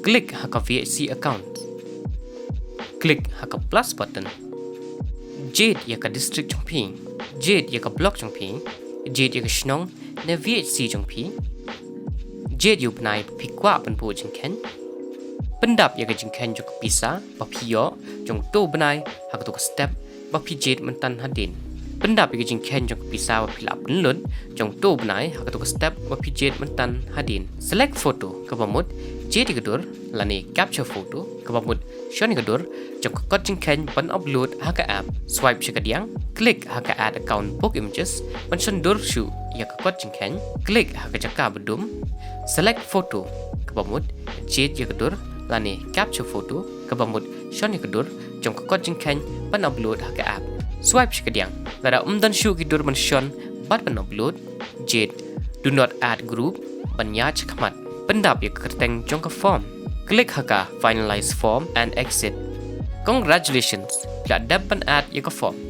Klik haka VHC account. Klik haka plus button. Jade yaka district trong pi. Jade yaka block trong pi. Jade yaka shnong na VHC trong pi. Jade yu benai pi kwa pen po jeng ken. Pendap yaka jeng ken jok pisa ba pi yo jong to benai haka to step ba pi jade mentan hadin. Pendap yaka jeng ken jok pisa ba pi la pen lun jong to benai haka to step ba pi jade mentan hadin. Select photo kabamut jade gadur lani capture photo kabamut shoni gadur jong kot jeng ken ban upload haka app. Swipe shakadiang klik haka add account book images ban shon dur shu yaka kot jeng ken klik haka jaka bedum. Select photo kabamut jade yakadur lani capture photo kabamut shoni gadur jong kot jeng ken ban upload haka app. Swipe shakadiang lada dan shu gidur ban shon bat ban upload jade do not add group ban ya chakmat. Pendap ya kerteng jong ka form. Klik haka finalize form and exit. Congratulations, bila dap ban add ya ka form.